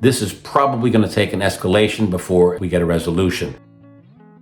This is probably going to take an escalation before we get a resolution.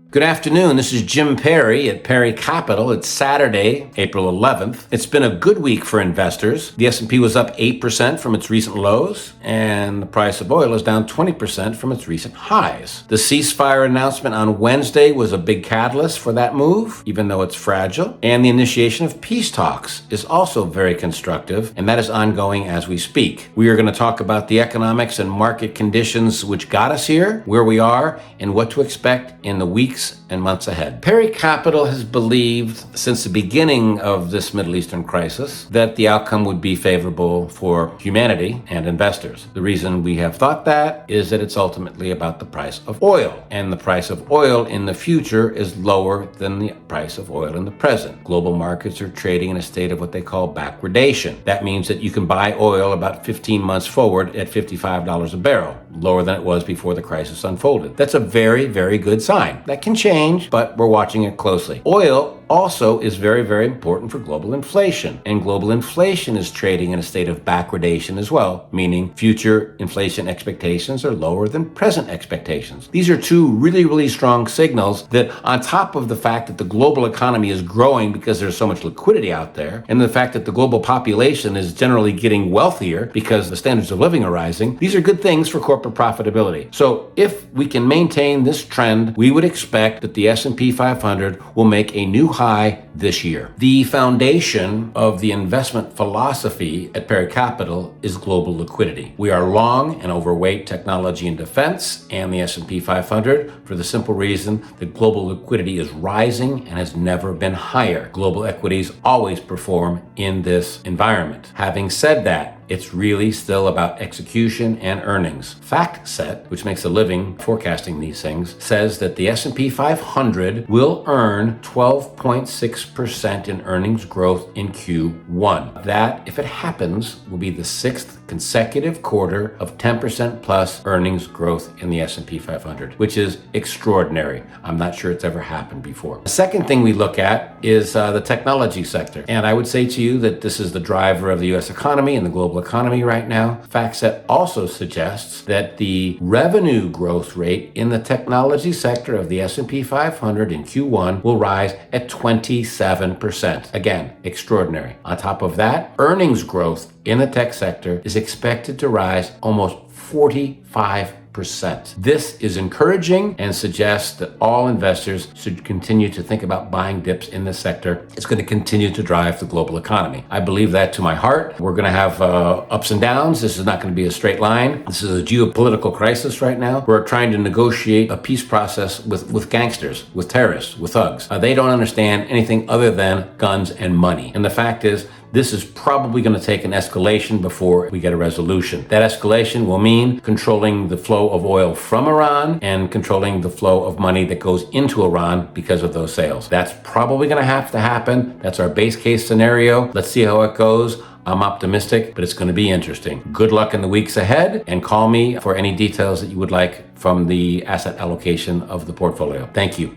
Good afternoon. This is Jim Perry at Perry Capital. It's Saturday, April 11th. It's been a good week for investors. The S&P was up 8% from its recent lows, and the price of oil is down 20% from its recent highs. The ceasefire announcement on Wednesday was a big catalyst for that move, even though it's fragile. And the initiation of peace talks is also very constructive, and that is ongoing as we speak. We are going to talk about the economics and market conditions which got us here, where we are, and what to expect in the weeks and months ahead. Perry Capital has believed since the beginning of this Middle Eastern crisis that the outcome would be favorable for humanity and investors. The reason we have thought that is that it's ultimately about the price of oil, and the price of oil in the future is lower than the price of oil in the present. Global markets are trading in a state of what they call backwardation. That means that you can buy oil about 15 months forward at $55 a barrel, lower than it was before the crisis unfolded. That's a very, very good sign. That can change, but we're watching it closely. Oil also is very, very important for global inflation, and global inflation is trading in a state of backwardation as well, meaning future inflation expectations are lower than present expectations. These are two really, really strong signals that, on top of the fact that the global economy is growing because there's so much liquidity out there, and the fact that the global population is generally getting wealthier because the standards of living are rising, these are good things for corporate profitability. So if we can maintain this trend, we would expect that the S&P 500 will make a new high this year. The foundation of the investment philosophy at Perry Capital is global liquidity. We are long and overweight technology and defense and the S&P 500 for the simple reason that global liquidity is rising and has never been higher. Global equities always perform in this environment. Having said that, it's really still about execution and earnings. FactSet, which makes a living forecasting these things, says that the S&P 500 will earn 12.6% in earnings growth in Q1. That, if it happens, will be the sixth consecutive quarter of 10% plus earnings growth in the S&P 500, which is extraordinary. I'm not sure it's ever happened before. The second thing we look at is the technology sector. And I would say to you that this is the driver of the U.S. economy and the global economy right now. FactSet also suggests that the revenue growth rate in the technology sector of the S&P 500 in Q1 will rise at 27%. Again, extraordinary. On top of that, earnings growth in the tech sector is expected to rise almost 45%. This is encouraging and suggests that all investors should continue to think about buying dips in this sector. It's going to continue to drive the global economy. I believe that to my heart. We're going to have ups and downs. This is not going to be a straight line. This is a geopolitical crisis right now. We're trying to negotiate a peace process with gangsters, with terrorists, with thugs. They don't understand anything other than guns and money. And the fact is, this is probably going to take an escalation before we get a resolution. That escalation will mean controlling the flow of oil from Iran and controlling the flow of money that goes into Iran because of those sales. That's probably going to have to happen. That's our base case scenario. Let's see how it goes. I'm optimistic, but it's going to be interesting. Good luck in the weeks ahead, and call me for any details that you would like from the asset allocation of the portfolio. Thank you.